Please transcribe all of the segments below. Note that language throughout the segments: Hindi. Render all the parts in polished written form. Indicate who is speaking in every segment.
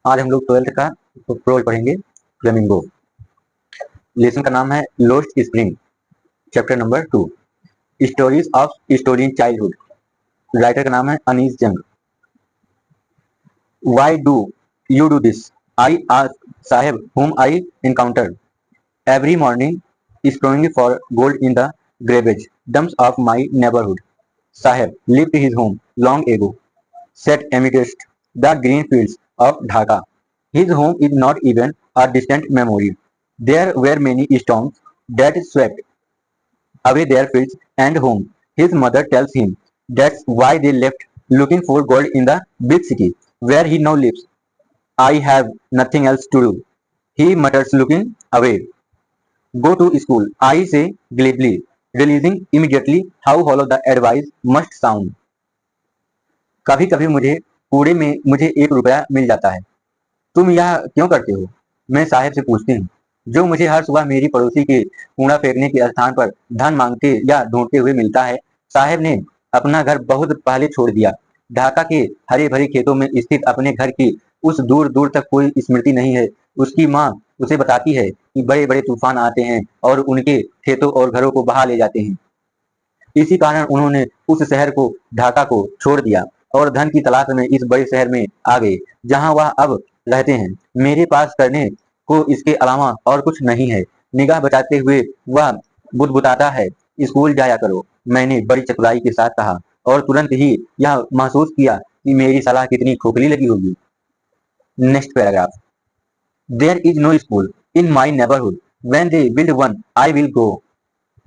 Speaker 1: आज हम लोग 12th का प्रोज पढ़ेंगे, फ्लेमिंगो। लेसन का नाम है lost spring, chapter number 2, stories of story in childhood. Writer का नाम है Anees Jung. Why do you do this? I ask Saheb whom I encounter every morning exploring for gold in the garbage dumps of my neighborhood. Saheb left his home long ago, set amidst the green fields of Dhaka. His home is not even a distant memory. There were many storms that swept away their fields and home. His mother tells him that's why they left looking for gold in the big city where he now lives. I have nothing else to do, he mutters looking away. Go to school, I say glibly, realizing immediately how hollow the advice must sound. कभी कभी मुझे कूड़े में मुझे 1 रुपया मिल जाता है। तुम यह क्यों करते हो? मैं साहेब से पूछती हूँ, जो मुझे हर सुबह मेरी पड़ोसी के कूड़ा फेंकने के स्थान पर धन मांगते या ढूंढते हुए मिलता है। साहेब ने अपना घर बहुत पहले छोड़ दिया। ढाका के हरे भरे खेतों में स्थित अपने घर की उस दूर दूर तक कोई स्मृति नहीं है। उसकी माँ उसे बताती है कि बड़े बड़े तूफान आते हैं और उनके खेतों और घरों को बहा ले जाते हैं। इसी कारण उन्होंने उस शहर को, ढाका को छोड़ दिया और धन की तलाश में इस बड़े शहर में आ गए, जहां वह अब रहते हैं। मेरे पास करने को इसके अलावा और कुछ नहीं है। निगाह बचाते हुए वह बुदबुदाता है, स्कूल जाया करो। मैंने बड़ी चतुराई के साथ कहा और तुरंत ही यह महसूस किया कि मेरी सलाह कितनी खोखली लगी होगी। Next paragraph. There is no school in my neighbourhood. When they build one I will go.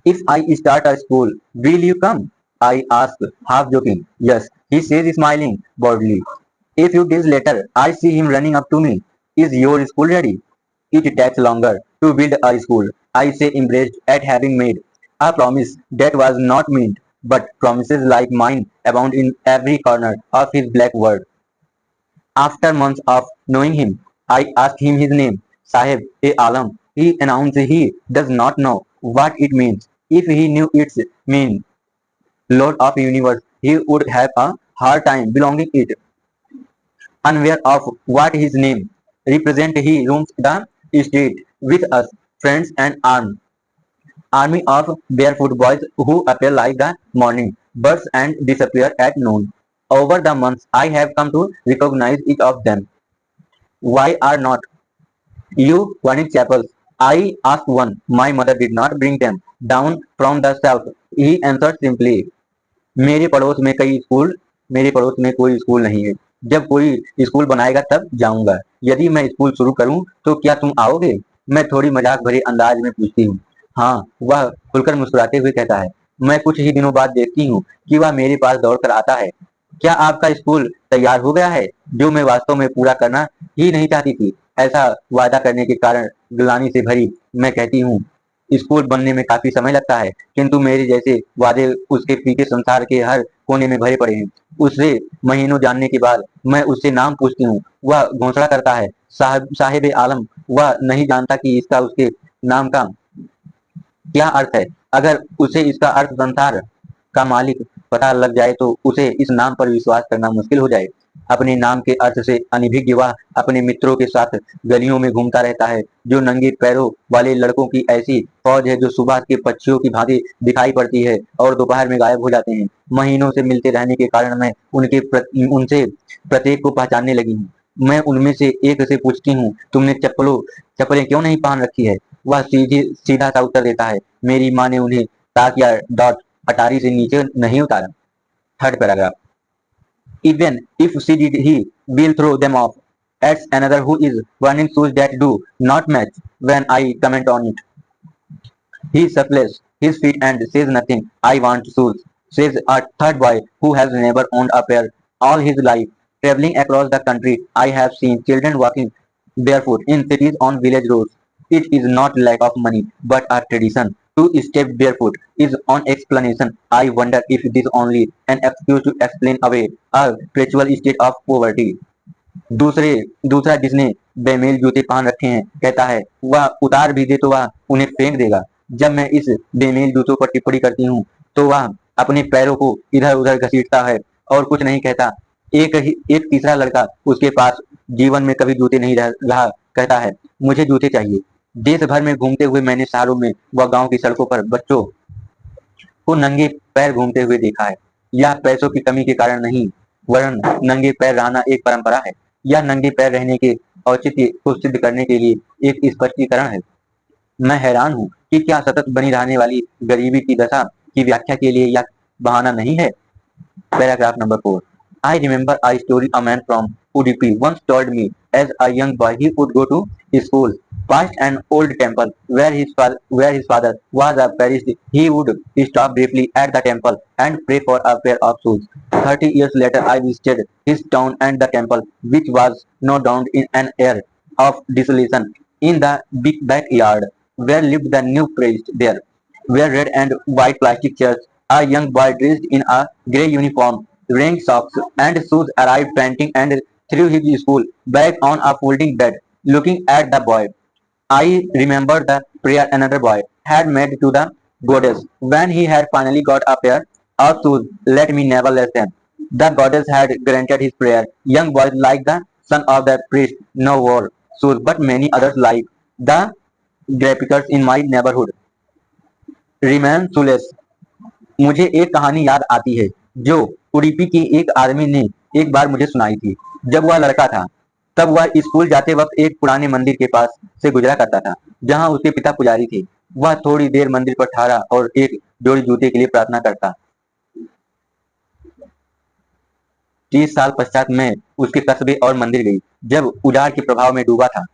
Speaker 1: If I start a school, will you come? I ask, half joking. Yes, he says, smiling broadly. A few days later, I see him running up to me. Is your school ready? It takes longer to build a school, I say, embraced at having made a promise that was not meant, but promises like mine abound in every corner of his black world. After months of knowing him, I asked him his name, Sahib A Alam. He announced he does not know what it means. If he knew its meaning, Lord of Universe, he would have a hard time belonging it. Unaware of what his name represents, he roams the street with us, friends and army of barefoot boys who appear like the morning birds and disappear at noon. Over the months, I have come to recognize each of them. Why are not you running chapels? I asked one. My mother did not bring them down from the shelf. He answered simply. मेरे पड़ोस में कई स्कूल मेरे पड़ोस में कोई स्कूल नहीं है। जब कोई स्कूल बनाएगा तब जाऊंगा। यदि मैं स्कूल शुरू करूं तो क्या तुम आओगे? मैं थोड़ी मजाक भरे अंदाज में पूछती हूँ। हाँ, वह खुलकर मुस्कुराते हुए कहता है। मैं कुछ ही दिनों बाद देखती हूँ कि वह मेरे पास दौड़कर आता है। क्या आपका स्कूल तैयार हो गया है? जो मैं वास्तव में पूरा करना ही नहीं चाहती थी। ऐसा वादा करने के कारण ग्लानि से भरी मैं कहती हूँ, स्कूल बनने में काफी समय लगता है, किंतु मेरे जैसे वादे उसके पीछे संसार के हर कोने में भरे पड़े हैं। उससे महीनों जानने के बाद मैं उससे नाम पूछती हूँ। वह घोषणा करता है, साहिब आलम। वह नहीं जानता कि इसका उसके नाम का क्या अर्थ है। अगर उसे इसका अर्थ संसार का मालिक पता लग जाए तो उसे इस नाम पर विश्वास करना मुश्किल हो जाए। अपने नाम के अर्थ से अनभिज्ञ वह अपने मित्रों के साथ गलियों में घूमता रहता है। जो नंगे पैरों वाले लड़कों की ऐसी फौज है जो सुबह के पक्षियों की भांति दिखाई पड़ती है और दोपहर में गायब हो जाते हैं। महीनों से मिलते रहने के कारण मैं उनसे प्रत्येक को पहचानने लगी हूँ। मैं उनमें से एक से पूछती हूँ, तुमने चप्पलें क्यों नहीं पहन रखी है? वह सीधा सा उत्तर देता है, मेरी माँ ने उन्हें ताक या डॉट अटारी से नीचे नहीं उतारा। Third paragraph. Even if she did, he will throw them off. Adds another who is wearing shoes that do not match when I comment on it. He shuffles his feet and says nothing. I want shoes, says a third boy who has never owned a pair all his life. Traveling across the country, I have seen children walking barefoot in cities on village roads. It is not lack of money, but a tradition. To step barefoot is on explanation. I wonder if it is only an excuse to explain away a perpetual state of poverty. दूसरा जिसने बेमेल जूते पहन रखे हैं कहता है, वह उतार भी दे तो वह उन्हें फेंक देगा। जब मैं इस बेमेल जूतों पर टिप्पणी करती हूँ तो वह अपने पैरों को इधर उधर घसीटता है और कुछ नहीं कहता। एक तीसरा लड़का उसके पास जीवन में कभी जूते नहीं रहा, कहता है मुझे जूते चाहिए। देश भर में घूमते हुए मैंने शहरों में व गांव की सड़कों पर बच्चों को नंगे पैर घूमते हुए देखा है। यह पैसों की कमी के कारण नहीं, वरन नंगे पैर रहना एक परंपरा है। यह नंगे पैर रहने के औचित्य को सिद्ध करने के लिए एक स्पष्टीकरण है। मैं हैरान हूँ कि क्या सतत बनी रहने वाली गरीबी की दशा की व्याख्या के लिए यह बहाना नहीं है। Paragraph number 4. I remember a story a man from Udupi once told me. As a young boy, he would go to school past an old temple where his father was a priest. He would stop briefly at the temple and pray for a pair of shoes. 30 years later, I visited his town and the temple, which was now drowned in an air of desolation. In the big backyard, where lived the new priest, there were red and white plastic chairs. A young boy dressed in a grey uniform, wearing socks and shoes, arrived panting and threw his school bag on a folding bed. Looking at the boy, I remembered the prayer another boy had made to the goddess when he had finally got a pair of shoes. Let me never less them. The goddess had granted his prayer. Young boys like the son of the priest no wore shoes, but many others like the graffitiers in my neighborhood remain shoeless. मुझे एक कहानी याद आती है जो उडुपी के एक आदमी ने एक बार मुझे सुनाई थी। जब वह लड़का था तब वह स्कूल जाते वक्त एक पुराने मंदिर के पास से गुजरा करता था जहां उसके पिता पुजारी थे। वह थोड़ी देर मंदिर पर ठहरा और एक जोड़ी जूते के लिए प्रार्थना करता। 30 साल पश्चात मैं उसके कस्बे और मंदिर गई जब उजाड़ के प्रभाव में डूबा था।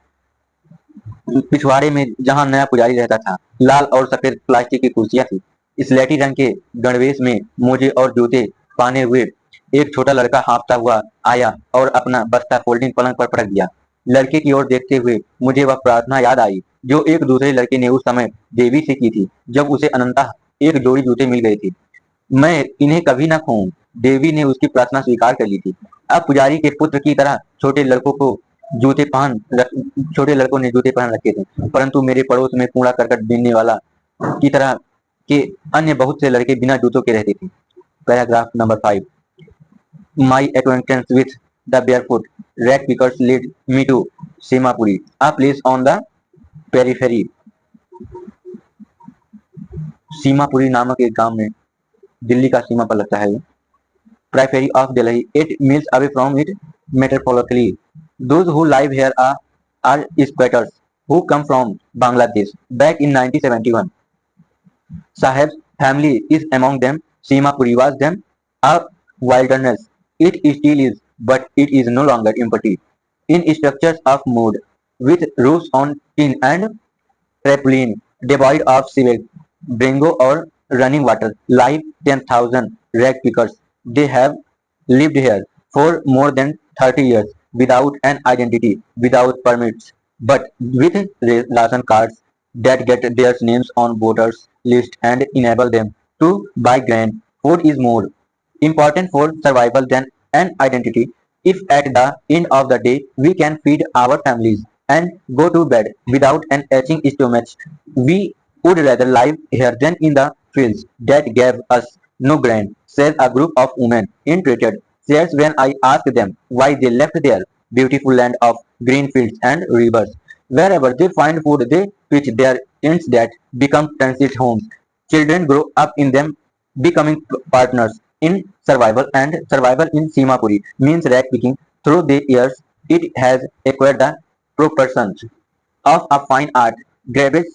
Speaker 1: पिछवाड़े में जहां नया पुजारी रहता था, लाल और सफेद प्लास्टिक की कुर्सियां थी। स्लेटी रंग के गणवेश में मोजे और जूते पहने हुए एक छोटा लड़का हाँफता हुआ आया और अपना बस्ता फोल्डिंग पलंग पर पटक दिया। लड़के की ओर देखते हुए मुझे वह प्रार्थना याद आई जो एक दूसरे लड़के ने उस समय देवी से की थी जब उसे अनंतः एक जोड़ी जूते मिल गए थे। मैं इन्हें कभी न खोऊं। देवी ने उसकी प्रार्थना स्वीकार कर ली थी। अब पुजारी के पुत्र की तरह छोटे लड़कों ने जूते पहन रखे थे, परंतु मेरे पड़ोस में कूड़ा करकट बीनने वाला की तरह के अन्य बहुत से लड़के बिना जूतों के रहते थे। Paragraph number 5. My acquaintance with the barefoot rat pickers led me to Simapuri, a place on the periphery. Seemapuri नामक एक गांव में, दिल्ली का सीमा पर लगता है ये, periphery of Delhi, 8 miles away from it metaphorically. Those who live here are squatters who come from Bangladesh back in 1971. Saheb's family is among them. Simapuri was then a wilderness. It still is, but it is no longer empty. In structures of mud, with roofs on tin and tarpaulin, devoid of sewage, bringo or running water, live 10,000 rag pickers. They have lived here for more than 30 years without an identity, without permits, but with ration cards that get their names on voters list and enable them to buy grain. Food is more important for survival than an identity. If at the end of the day we can feed our families and go to bed without an aching stomach, we would rather live here than in the fields that gave us no grain, says a group of women in treated shares when I asked them why they left their beautiful land of green fields and rivers. Wherever they find food, they pitch their tents that become transit homes. Children grow up in them, becoming partners in survival, and survival in Simapuri means rag picking. Through the years, it has acquired the proportions of a fine art. Garbage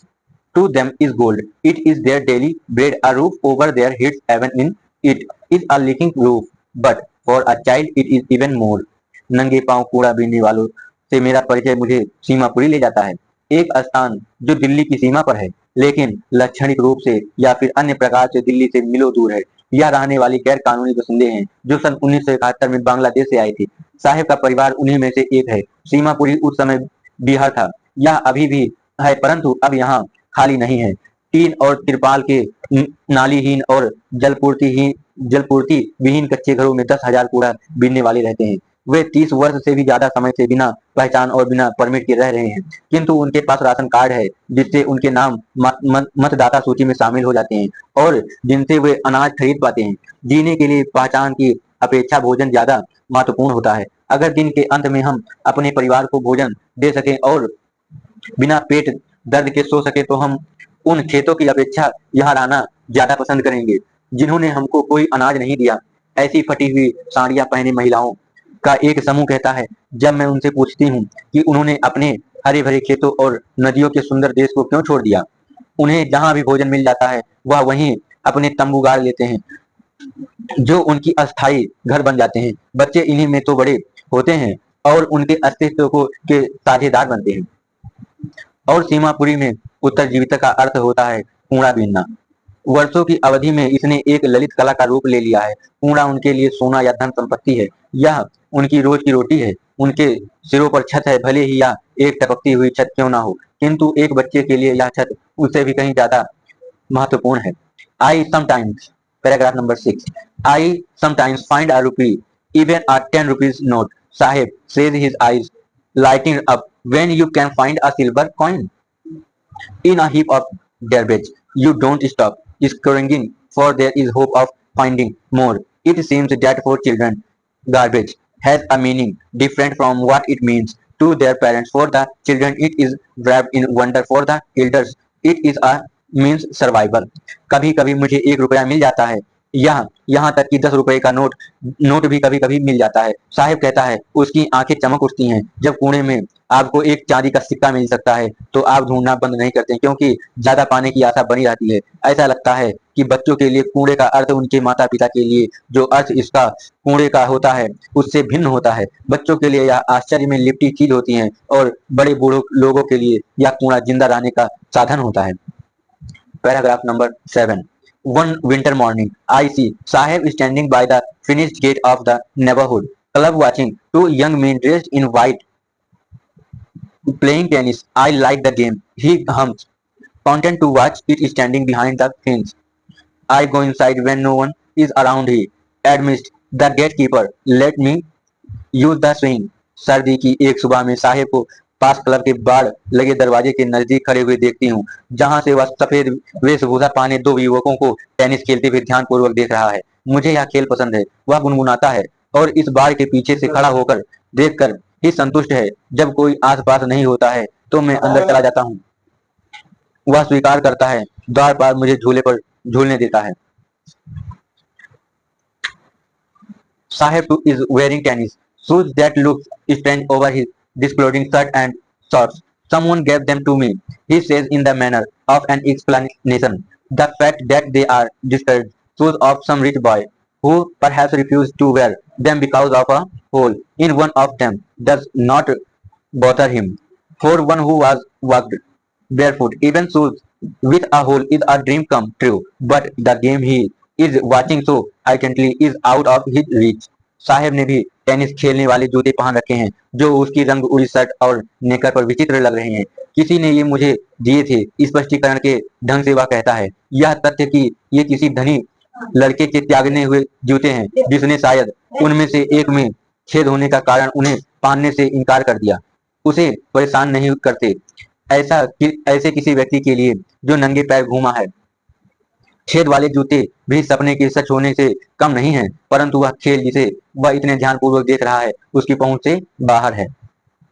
Speaker 1: to them is gold. It is their daily bread. A roof over their heads, even in it is a leaking roof. But for a child, it is even more. नंगे पांव कूड़ा बीनने वालों से मेरा परिचय मुझे सीमापुरी ले जाता है, एक स्थान जो दिल्ली की सीमा पर है, लेकिन लाक्षणिक रूप से या फिर अन्य प्रकार से दिल्ली से मिलो दूर है। यह रहने वाली गैर कानूनी बसिंदे हैं जो सन 1971 में बांग्लादेश से आए थे। साहेब का परिवार उन्हीं में से एक है। सीमापुरी उस समय बिहार था। यह अभी भी है, परंतु अब यहाँ खाली नहीं है। टीन और तिरपाल के नालीहीन और जलपूर्ति विहीन कच्चे घरों में 10,000 कूड़ा बीनने वाले रहते हैं। वे 30 वर्ष से भी ज्यादा समय से बिना पहचान और बिना परमिट के रह रहे हैं, किंतु उनके पास राशन कार्ड है जिससे उनके नाम मतदाता सूची में शामिल हो जाते हैं और जिनसे वे अनाज खरीद पाते हैं। जीने के लिए पहचान की अपेक्षा भोजन ज्यादा महत्वपूर्ण होता है। अगर दिन के अंत में हम अपने परिवार को भोजन दे सकें और बिना पेट दर्द के सो सके तो हम उन खेतों की अपेक्षा यहाँ रहना ज्यादा पसंद करेंगे जिन्होंने हमको कोई अनाज नहीं दिया। ऐसी फटी हुई साड़ियां पहने महिलाओं का एक समूह कहता है, जब मैं उनसे पूछती हूँ कि उन्होंने अपने हरे भरे खेतों और नदियों के सुंदर देश को क्यों छोड़ दिया। उन्हें जहां भी भोजन मिल जाता है वह वहीं अपने तंबू गाड़ लेते हैं जो उनकी अस्थायी घर बन जाते हैं। बच्चे इन्हीं में तो बड़े होते हैं और उनके अस्तित्व को के साझेदार बनते हैं। और सीमापुरी में उत्तरजीविता का अर्थ होता है कूड़ा बीनना। वर्षों की अवधि में इसने एक ललित कला का रूप ले लिया है। कूड़ा उनके लिए सोना या धन संपत्ति है। यह उनकी रोज की रोटी है। उनके सिरों पर छत है, भले ही यह एक टपकती हुई छत क्यों ना हो, किंतु एक बच्चे के लिए यह छत उससे भी कहीं ज्यादा महत्वपूर्ण है। I sometimes, paragraph number 6, I sometimes find a rupee, even a 10 rupees note. Sahib says his eyes lighting up when you can find a silver coin in a heap of garbage. You don't stop scrounging, for there is hope of finding more. It seems that for children, garbage has a meaning different from what it means to their parents. For the children, it is wrapped in wonder. For the elders, it is a means survival. कभी कभी मुझे 1 रुपया मिल जाता है, यहाँ तक कि 10 रुपए का नोट भी कभी कभी मिल जाता है। साहिब कहता है, उसकी आंखें चमक उठती हैं जब कूड़े में आपको एक चांदी का सिक्का मिल सकता है तो आप ढूंढना बंद नहीं करते क्योंकि ज्यादा पाने की आशा बनी रहती है। ऐसा लगता है कि बच्चों के लिए कूड़े का अर्थ उनके माता पिता के लिए जो अर्थ इसका कूड़े का होता है उससे भिन्न होता है। बच्चों के लिए यह आश्चर्य में लिपटी चीज होती है और बड़े बूढ़ों लोगों के लिए यह कूड़ा जिंदा रहने का साधन होता है। Paragraph number 7, one winter morning, I see Sahib standing by the finished gate of the neighborhood club watching two young men dressed in white playing tennis. I like the game, he hums, content to watch it standing behind the fence. I go inside when no one is around. He admits the gatekeeper let me use the swing. सर्दी की एक सुबह में साहेब को पास क्लब के बाढ़ लगे दरवाजे के नजदीक खड़े हुए देखती हूँ जहाँ से वह सफेद वेशभूषा पहने दो युवकों को टेनिस खेलते हुए ध्यान पूर्वक देख रहा है। मुझे यह खेल पसंद है, वह गुनगुनाता है और इस बाढ़ के पीछे से खड़ा होकर देखकर ही संतुष्ट है। जब कोई आसपास नहीं होता है तो मैं अंदर चला जाता हूँ। वह स्वीकार करता है, द्वार पर मुझे झूले पर झूलने देता है। Sahib too is wearing tennis shoes that look strange over his disclothing shirt and shorts. Someone gave them to me, he says in the manner of an explanation. The fact that they are discarded shoes of some rich boy who perhaps refused to wear them because of a hole in one of them does not bother him. For one who was walked barefoot, even shoes with a hole is a dream come true. But the game he is watching so intently is out of his reach. साहेब ने भी टेनिस खेलने वाले जूते पहन रखे हैं जो उसकी रंग उड़ी शर्ट और नेकर पर विचित्र लग रहे हैं। किसी ने ये मुझे दिए थे, स्पष्टीकरण के ढंग से वह कहता है। यह तथ्य कि ये किसी धनी लड़के के त्यागने हुए जूते हैं जिसने शायद उनमें से एक में छेद होने का कारण उन्हें पहनने से इनकार कर दिया, उसे परेशान नहीं करते। ऐसे किसी व्यक्ति के लिए जो नंगे पैर घूमा है, छेद वाले जूते भी सपने के सच होने से कम नहीं हैं, परंतु वह खेल जिसे वह इतने ध्यानपूर्वक देख रहा है उसकी पहुंच से बाहर है।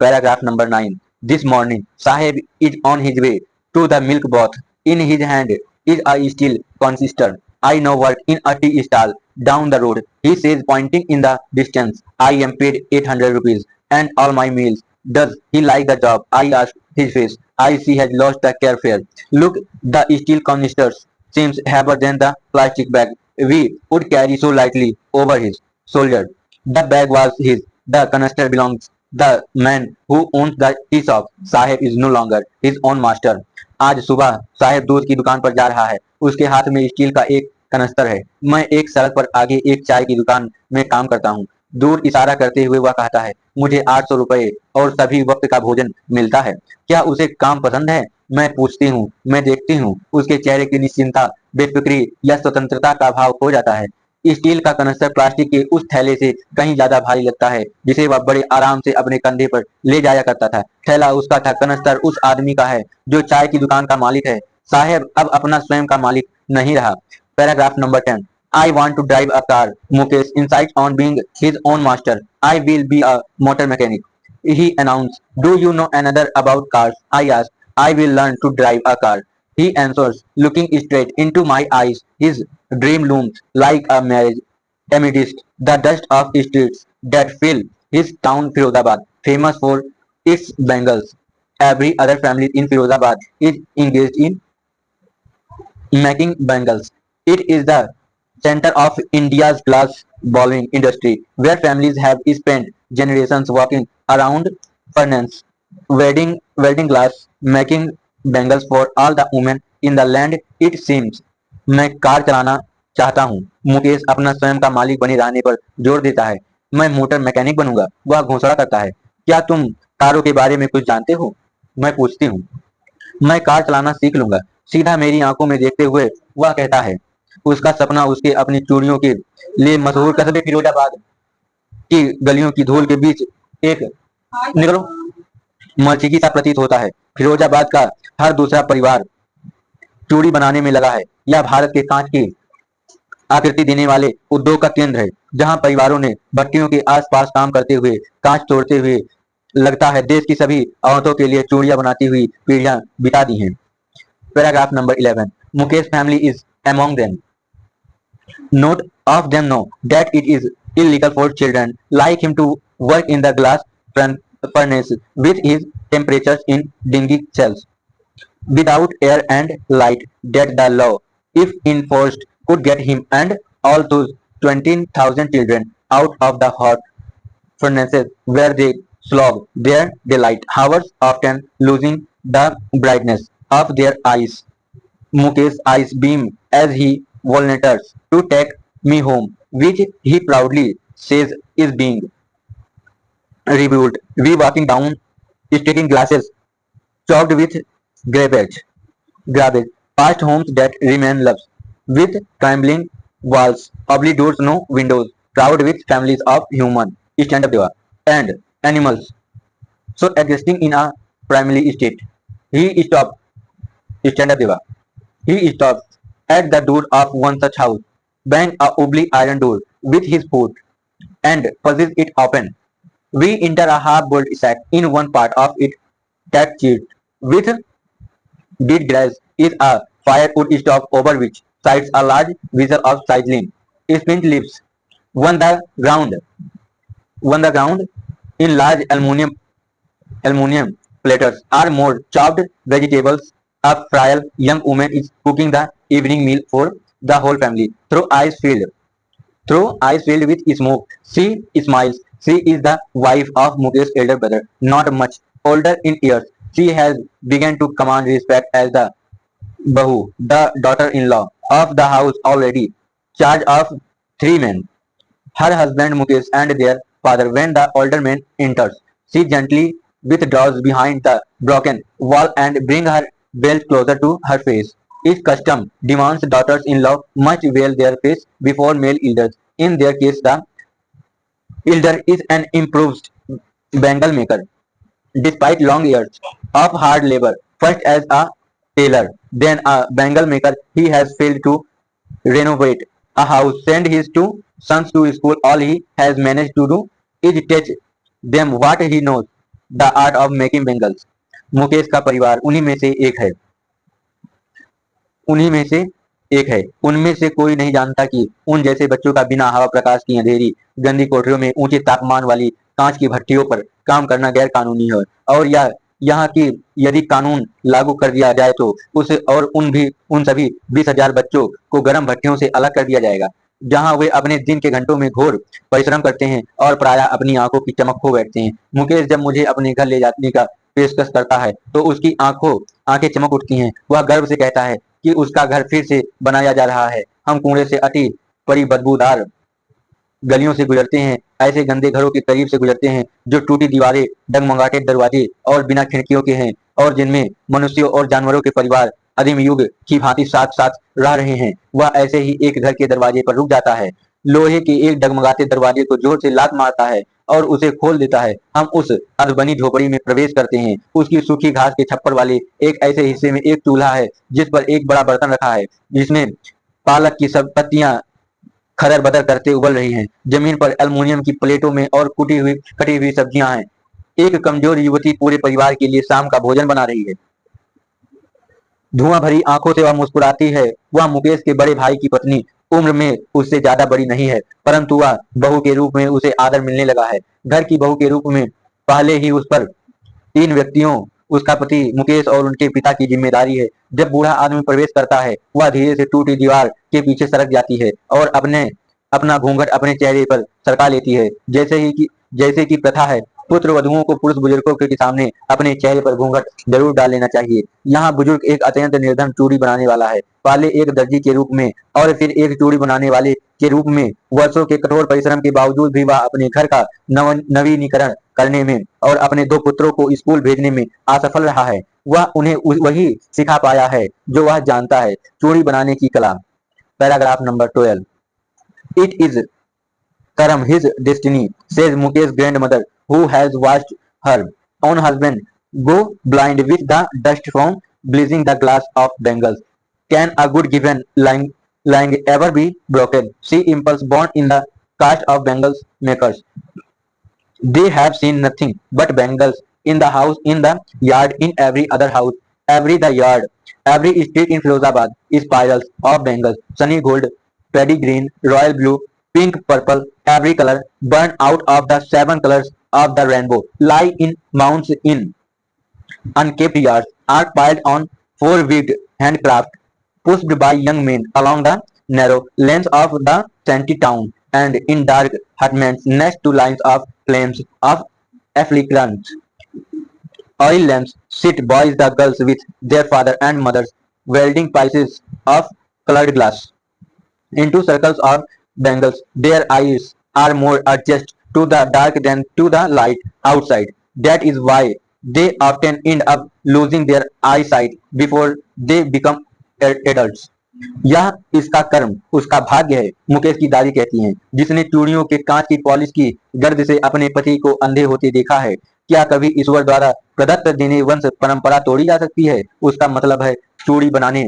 Speaker 1: Paragraph number 9, this morning Saheb is on his way to the milk booth, in his hand is a steel canister. I now work in a tea stall down the road, he says, pointing in the distance. I am paid 800 rupees and all my meals. Does he like the job? I ask his face. I see he has lost the carefare. Look, the steel canisters seems heavier than the plastic bag we would carry so lightly over his shoulder. The bag was his. The canister belongs the man who owns the tea shop. Sahib is no longer his own master. आज सुबह साहेब दूध की दुकान पर जा रहा है। उसके हाथ में स्टील का एक कनस्तर है। मैं एक सड़क पर आगे एक चाय की दुकान में काम करता हूँ। दूर इशारा करते हुए वह कहता है, मुझे 800 रुपए और सभी वक्त का भोजन मिलता है। क्या उसे काम पसंद है? मैं पूछती हूँ। मैं देखती हूँ उसके चेहरे की निश्चिंतता, बेफिक्री या स्वतंत्रता का भाव खो जाता है। स्टील का कनस्तर प्लास्टिक के उस थैले से कहीं ज्यादा भारी लगता है जिसे वह बड़े आराम से अपने कंधे पर ले जाया करता था। थैला उसका था, कनस्तर उस आदमी का है जो चाय की दुकान का मालिक है। साहेब अब अपना स्वयं का मालिक नहीं रहा। Paragraph number 10, I want to drive a car. Mukesh insists on being his own master. I will be a motor mechanic. He announced. Do you know another about cars? I asked. I will learn to drive a car. He answers, looking straight into my eyes. His dream looms like a marriage amidst the dust of streets that fill his town Firozabad, famous for its bangles. Every other family in Firozabad is engaged in making bangles. It is the center of India's glass blowing industry, where families have spent generations working around furnace, welding glass, making bangles for all the women in the land. It seems मैं कार चलाना चाहता हूँ। मुकेश अपना स्वयं का मालिक बने रहने पर जोर देता है। मैं मोटर मैकेनिक बनूंगा। वह घोषणा करता है। क्या तुम कारों के बारे में कुछ जानते हो? मैं पूछती हूँ। मैं कार चलाना सीख लूंगा। सीधा मेरी आंखों में देखते हुए वह कहता है। उसका सपना उसके अपनी चूड़ियों के लिए मशहूर कस्बे फिरोजाबाद की गलियों की धूल के बीच एक निकलो मर्चिकी सा प्रतीत होता है। फिरोजाबाद का हर दूसरा परिवार चूड़ी बनाने में लगा है। यह भारत के कांच की आकृति देने वाले उद्योग का केंद्र है, जहां परिवारों ने भट्टियों के आसपास काम करते हुए कांच तोड़ते हुए लगता है देश की सभी औरतों के लिए चूड़ियां बनाती हुई पीढ़ियां बिता दी हैं। Paragraph number 11 Mukesh family is among them. Not of them know that it is illegal for children like him to work in the glass furnace with his temperatures in dingy cells without air and light, that the law, if enforced, could get him and all those 20,000 children out of the hot furnaces where they slog their daylight hours, often losing the brightness of their eyes. Mukesh's eyes beam as he volunteers to take me home, which he proudly says is being rebuilt. We walking down, taking glasses chalked with garbage, garbage, past homes that remain loves, with crumbling walls, ugly doors, no windows, crowded with families of human, stand-up deva, and animals, so existing in a primary state. He stopped, stand-up deva. He stops at the door of one such house, bangs a wobbly iron door with his foot, and pushes it open. We enter a half-built shack. In one part of it, thatched with dead grass, is a firewood stove over which sides a large vessel of sizzling spent leaves. On the ground, on the ground, in large aluminium platters are more chopped vegetables. A frail young woman is cooking the evening meal for the whole family. Through eyes filled with smoke, she smiles. She is the wife of Mukesh's elder brother, not much older in years. She has begun to command respect as the Bahu, the daughter-in-law of the house, already charge of three men. Her husband Mukesh and their father. When the older man enters, she gently withdraws behind the broken wall and brings her belt closer to her face. Its custom demands daughters-in-law must veil their face before male elders. In their case, the elder is an improved bangle maker. Despite long years of hard labor, first as a tailor, then a bangle maker, he has failed to renovate a house, send his two sons to school. All he has managed to do is teach them what he knows, the art of making bangles. Mukesh का परिवार उन्हीं में से एक है। उनमें से कोई नहीं जानता कि उन जैसे बच्चों का बिना हवा प्रकाश की अंधेरी गंदी कोठरियों में ऊंचे तापमान वाली कांच की भट्टियों पर काम करना गैर कानूनी है, और यह यहाँ की यदि कानून लागू कर दिया जाए तो उन सभी 20,000 बच्चों को गर्म भट्टियों से अलग कर दिया जाएगा, जहां वे अपने दिन के घंटों में घोर परिश्रम करते हैं और प्रायः अपनी आंखों की चमक खो बैठते हैं। मुकेश जब मुझे अपने घर ले जाने का पेशकश करता है तो उसकी आंखें चमक उठती हैं। वह गर्व से कहता है कि उसका घर फिर से बनाया जा रहा है। हम कूड़े से अति परी बदबूदार गलियों से गुजरते हैं, ऐसे गंदे घरों के करीब से गुजरते हैं जो टूटी दीवारें, डगमगाते दरवाजे और बिना खिड़कियों के हैं, और जिनमें मनुष्यों और जानवरों के परिवार आदिम युग की भांति साथ साथ रह रहे हैं। वह ऐसे ही एक घर के दरवाजे पर रुक जाता है, लोहे के एक डगमगाते दरवाजे को जोर से लात मारता है और उसे खोल देता है। हम उस अधबनी झोपड़ी में प्रवेश करते हैं। उसकी सूखी घास के छप्पर वाले एक ऐसे हिस्से में एक चूल्हा है जिस पर एक बड़ा बर्तन रखा है, जिसमें पालक की सब पत्तियां खदर बदर करते उबल रही हैं। जमीन पर एल्युमिनियम की प्लेटों में और कटी हुई सब्जियां हैं। एक कमजोर युवती पूरे परिवार के लिए शाम का भोजन बना रही है। धुआं भरी आंखों से वह मुस्कुराती है। वह मुकेश के बड़े भाई की पत्नी, उम्र में उससे ज्यादा बड़ी नहीं है, परंतु वह बहू के रूप में उसे आदर मिलने लगा है। घर की बहू के रूप में पहले ही उस पर तीन व्यक्तियों, उसका पति मुकेश और उनके पिता की जिम्मेदारी है। जब बूढ़ा आदमी प्रवेश करता है, वह धीरे से टूटी दीवार के पीछे सरक जाती है और अपना घूंघट अपने चेहरे पर सरका लेती है। जैसे कि प्रथा है, पुत्र वधुओं को पुरुष बुजुर्गों के सामने अपने चेहरे पर घूंघट जरूर डाल लेना चाहिए। यहाँ बुजुर्ग एक अत्यंत निर्धन चूड़ी बनाने वाला है। पहले एक दर्जी के रूप में और फिर एक चूड़ी बनाने वाले के रूप में वर्षों के कठोर परिश्रम के बावजूद भी वह अपने घर का नवीनीकरण करने में और अपने दो पुत्रों को स्कूल भेजने में असफल रहा है। वह उन्हें वही सिखा पाया है जो वह जानता है, चूड़ी बनाने की कला। Paragraph number 12। It is Karam his destiny, says Mukesh's grandmother, who has watched her own husband go blind with the dust from bleaching the glass of bangles. Can a good given line ever be broken? She impulse born in the caste of bangles makers. They have seen nothing but bangles in the house, in the yard, in every other house, every the yard, every street in Firozabad is spirals of bangles, sunny gold, paddy green, royal blue, pink, purple, every color, burn out of the seven colors of the rainbow, lie in mounds in unkept yards, are piled on four-wheeled handcraft, pushed by young men along the narrow lanes of the shanty town, and in dark hutments next to lines of flames of afflictions. Oil lamps sit boys the girls with their father and mothers, welding pieces of colored glass into circles of bangles. Their eyes are more adjusted to the dark than to the light outside. That is why they often end up losing their eyesight before they become adults. यह इसका कर्म, उसका भाग्य है, मुकेश की दादी कहती हैं, जिसने चूड़ियों के कांच की पॉलिश की गर्द से अपने पति को अंधे होते देखा है। क्या कभी ईश्वर द्वारा प्रदत्त देने वंश परंपरा तोड़ी जा सकती है? उसका मतलब है, चूड़ी बनाने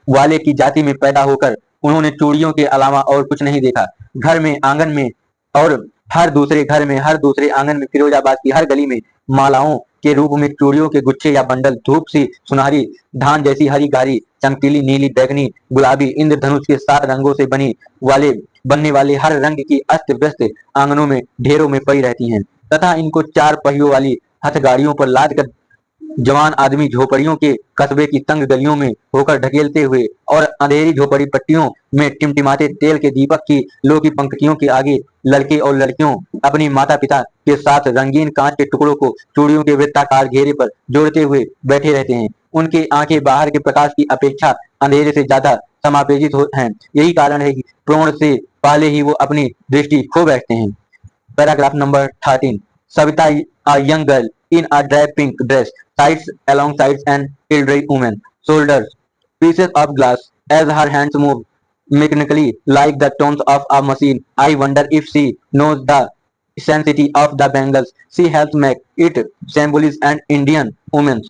Speaker 1: वाले की जाति में पैदा होकर उन्होंने चूड़ियों के अलावा और कुछ नहीं देखा। घर में, आंगन में और हर दूसरे घर में, हर दूसरे आंगन में, फिरोजाबाद की हर गली में मालाओं के रूप में चूड़ियों के गुच्छे या बंडल, धूप सी सुनहरी, धान जैसी हरी गारी, चमकीली नीली, बैगनी, गुलाबी, इंद्रधनुष के 7 रंगों से बनने वाले हर रंग की अस्त व्यस्त आंगनों में ढेरों में पड़ी रहती हैं तथा इनको 4 पहियों वाली हथगाड़ियों पर लाद कर जवान आदमी झोपड़ियों के कस्बे की तंग गलियों में होकर ढकेलते हुए और अंधेरी झोपड़ी पट्टियों में टिमटिमाते तेल के दीपक की लो की पंक्तियों के आगे लड़के और लड़कियों अपनी माता पिता के साथ रंगीन कांच के टुकड़ों को चूड़ियों के वृत्ताकार घेरे पर जोड़ते हुए बैठे रहते हैं। उनकी आंखें बाहर के प्रकाश की अपेक्षा अंधेरे से ज्यादा समापेजित हैं। यही कारण है कि प्रोण से पहले ही वो अपनी दृष्टि खो बैठते हैं। Paragraph number 13. Savita, a young girl in a drab pink dress, sides alongside an elderly woman, shoulders pieces of glass as her hands move mechanically like the tones of a machine. I wonder if she knows the sanctity of the bangles she helps make. It symbolize an Indian woman's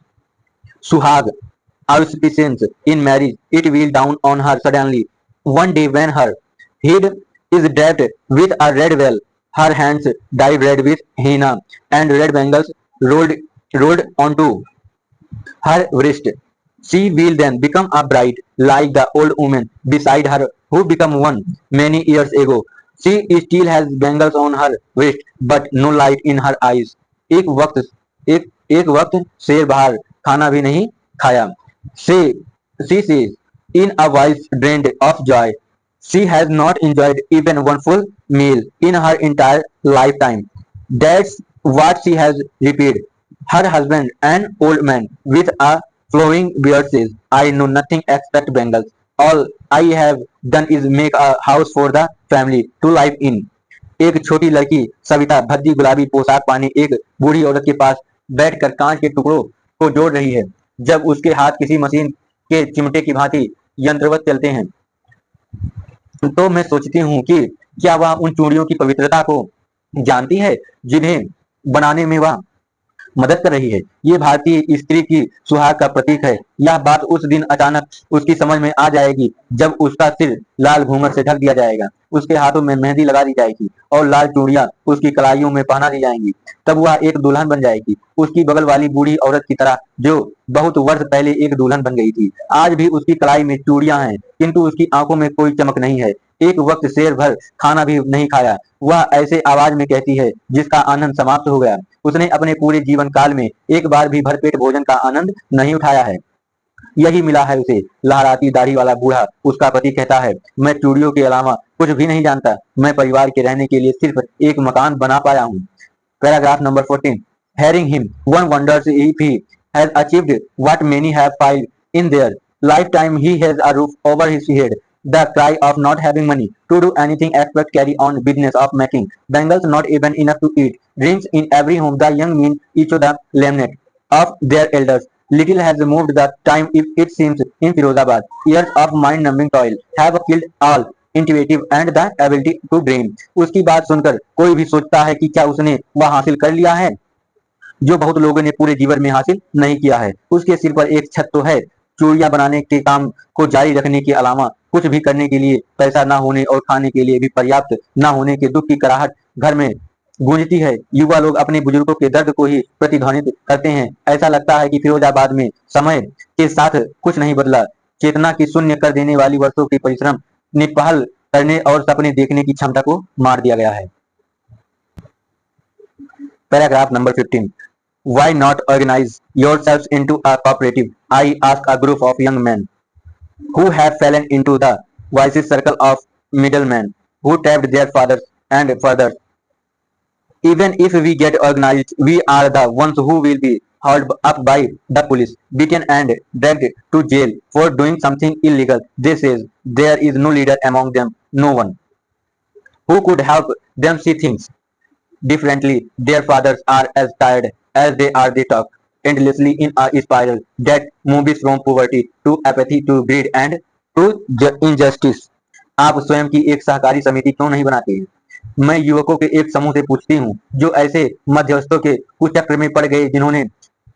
Speaker 1: suhag auspicious in marriage. It will down on her suddenly. One day when her head is draped with a red veil, her hands dyed red with henna, and red bangles rolled onto her wrist. She will then become a bride like the old woman beside her who became one many years ago. She still has bangles on her wrist but no light in her eyes. एक वक्त एक वक्त शेर बाहर खाना भी नहीं खाया। She says in a voice drained of joy. She has not enjoyed even one full meal in her entire lifetime. That's what she has repeated. Her husband, an old man with a flowing beard, says, I know nothing except bangles. All I have done is make a house for the family to live in. एक छोटी लड़की सविता भद्दी गुलाबी पोशाक पहने एक बूढ़ी औरत के पास बैठकर कांच के टुकड़ों को जोड़ रही है। जब उसके हाथ किसी मशीन के चिमटे की भांति यंत्रवत चलते हैं, तो मैं सोचती हूँ कि क्या वह उन चूड़ियों की पवित्रता को जानती है जिन्हें बनाने में वह मदद कर रही है। ये भारतीय स्त्री की सुहाग का प्रतीक है। यह बात उस दिन अचानक उसकी समझ में आ जाएगी जब उसका सिर लाल घूंघट से ढक दिया जाएगा, उसके हाथों में मेहंदी लगा दी जाएगी और लाल चूड़ियां उसकी कलाइयों में पहना दी जाएंगी। तब वह एक दुल्हन बन जाएगी, उसकी बगल वाली बूढ़ी औरत की तरह जो बहुत वर्ष पहले एक दुल्हन बन गई थी। आज भी उसकी कलाई में चूड़ियां हैं, किंतु उसकी आंखों में कोई चमक नहीं है। एक वक्त शेर भर खाना भी नहीं खाया, वह ऐसे आवाज में कहती है जिसका आनंद समाप्त हो गया। उसने अपने पूरे जीवन काल में एक बार भी भरपेट भोजन का आनंद नहीं उठाया है। यही मिला है उसे। लहराती दाढ़ी वाला बूढ़ा उसका पति कहता है, मैं चूड़ियों के अलावा कुछ भी नहीं जानता, मैं परिवार के रहने के लिए सिर्फ एक मकान बना पाया हूँ। Paragraph number 14. Hearing him, one wonders if he has achieved what many have failed in their lifetime. He has a roof over his head, the cry of not having money to do anything except carry on business of making bangles not even enough to eat. Dreams in every home. The young men echo the lament of their elders. Little has moved the time if it seems in Firozabad. Years of mind-numbing toil have killed all initiative and the ability to dream. उसकी बात सुनकर कोई भी सोचता है कि क्या उसने वह हासिल कर लिया है जो बहुत लोगों ने पूरे जीवन में हासिल नहीं किया है। उसके सिर पर एक छत तो है, चूड़ियां बनाने के काम को जारी रखने के अलावा कुछ भी करने के लिए पैसा ना होने और खाने के लिए भी पर्याप्त ना होने के दुख की कराहट घर में गूंजती है। युवा लोग अपने बुजुर्गों के दर्द को ही प्रतिध्वनित करते हैं। ऐसा लगता है कि फिरोजाबाद में समय के साथ कुछ नहीं बदला। चेतना की शून्य कर देने वाली वर्षों के परिश्रम ने पहल करने और सपने देखने की क्षमता को मार दिया गया है। Paragraph number 15. Why not organize yourselves into a cooperative? I ask a group of young men who have fallen into the vicious circle of middlemen who tapped their fathers and fathers. Even if we get organized, we are the ones who will be hauled up by the police, beaten and dragged to jail for doing something illegal. They says there is no leader among them, no one who could help them see things differently. Their fathers are as tired as they are. They talk endlessly in a spiral that moves from poverty to apathy to greed and to injustice. आप स्वयं की एक सहकारी समिति क्यों नहीं बनाते हैं? मैं युवकों के एक समूह से पूछती हूँ जो ऐसे मध्यस्थों के कुचक्र में पड़ गए जिन्होंने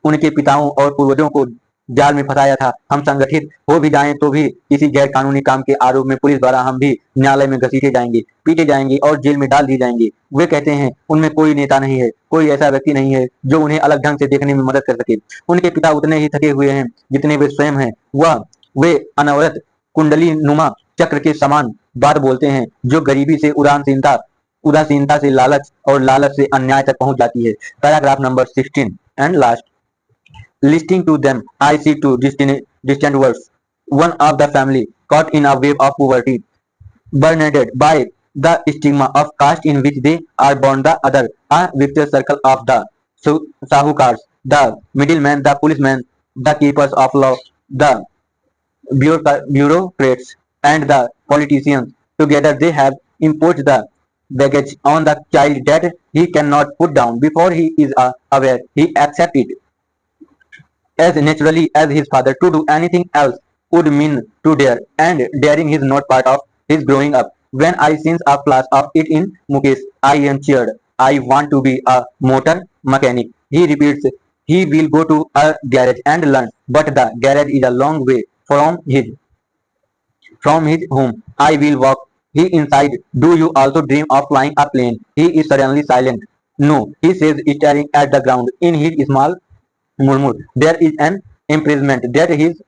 Speaker 1: उनके पिताओं और पूर्वजों को जाल में फंसाया था। हम संगठित हो भी जाएं तो भी किसी गैर कानूनी काम के आरोप में पुलिस द्वारा हम भी न्यायालय में घसीटे जाएंगे, पीटे जाएंगे और जेल में डाल दिए जाएंगे। वे कहते हैं उनमें कोई नेता नहीं है, कोई ऐसा व्यक्ति नहीं है जो उन्हें अलग ढंग से देखने में मदद कर सके। उनके पिता उतने ही थके हुए हैं जितने वे स्वयं हैं। वे अनवरत कुंडली नुमा चक्र के समान बात बोलते हैं जो गरीबी से उदासीनता से लालच और लालच से अन्याय तक पहुंच जाती है। Paragraph number 16 and last. Listening to them, I see two distant worlds. One of the family caught in a wave of poverty, burdened by the stigma of caste in which they are born. The other, a vicious circle of the sahukars, the middlemen, the policemen, the keepers of law, the bureaucrats, and the politicians. Together, they have imposed the baggage on the child that he cannot put down. Before he is aware, he accepts it as naturally as his father. To do anything else would mean to dare, and daring is not part of his growing up. When I seen a flash of it in Mukesh, I am cheered. I want to be a motor mechanic. He repeats, he will go to a garage and learn, but the garage is a long way from his home. I will walk. He inside. Do you also dream of flying a plane? He is suddenly silent. No, he says, staring at the ground. In his small murmur, there is an imprisonment that is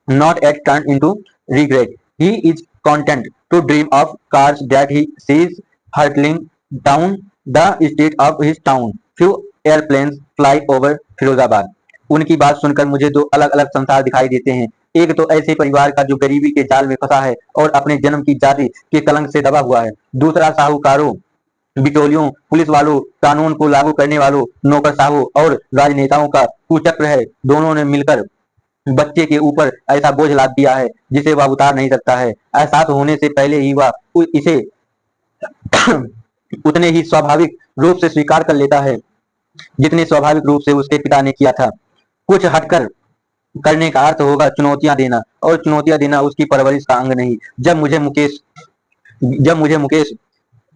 Speaker 1: not yet turned into regret. He is content to dream of cars that he sees hurtling down the street of his town. Few airplanes fly over Firozabad. उनकी बात सुनकर मुझे दो अलग अलग संसार दिखाई देते हैं। एक तो ऐसे परिवार का जो गरीबी के जाल में फंसा है और अपने जन्म की जाति के कलंक से दबा हुआ है। दूसरा साहूकारों, बिचौलियों, पुलिस वालों, कानून को लागू करने वालों, नौकरशाहों और राजनेताओं का कुचक्र है। दोनों ने मिलकर बच्चे के ऊपर ऐसा बोझ लाद दिया है जिसे वह उतार नहीं सकता है। एहसास होने से पहले ही वह इसे उतने ही स्वाभाविक रूप से स्वीकार कर लेता है जितने स्वाभाविक रूप से उसके पिता ने किया था। कुछ हटकर करने का अर्थ होगा चुनौतियां देना, और चुनौतियां देना उसकी परवरिश का अंग नहीं। जब मुझे मुकेश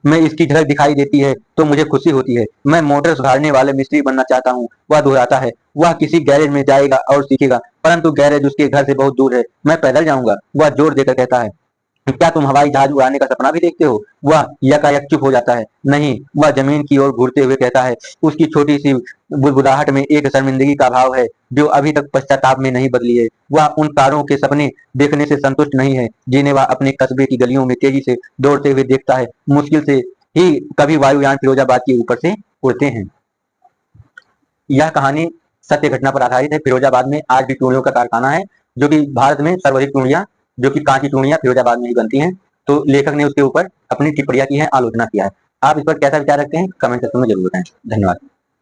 Speaker 1: में इसकी झलक दिखाई देती है तो मुझे खुशी होती है। मैं मोटर सुधारने वाले मिस्त्री बनना चाहता हूँ। वह दोहराता है। वह किसी गैरेज में जाएगा और सीखेगा, परंतु गैरेज उसके घर से बहुत दूर है। मैं पैदल जाऊंगा। वह जोर देकर कहता है। क्या तुम हवाई जहाज उड़ाने का सपना भी देखते हो? वह यकायक चुप हो जाता है। नहीं, वह जमीन की ओर घूरते हुए कहता है। उसकी छोटी सी बुदबुदाहट में एक शर्मिंदगी का भाव है जो अभी तक पश्चाताप में नहीं बदली है। वह उन तारों के सपने देखने से संतुष्ट नहीं है जिन्हें वह अपने कस्बे की गलियों में तेजी से दौड़ते हुए देखता है। मुश्किल से ही कभी वायुयान फिरोजाबाद के ऊपर से उड़ते हैं। यह कहानी सत्य घटना पर आधारित है। फिरोजाबाद में आज भी चूड़ियों का कारखाना है, जो कि भारत में सर्वाधिक चूड़ियां, जो कि कांच की चूड़ियां फिरोजाबाद में ही बनती हैं। तो लेखक ने उसके ऊपर अपनी टिप्पणियां की हैं, आलोचना किया है। आप इस पर कैसा विचार रखते हैं? कमेंट सेक्शन में जरूर बताएं। धन्यवाद।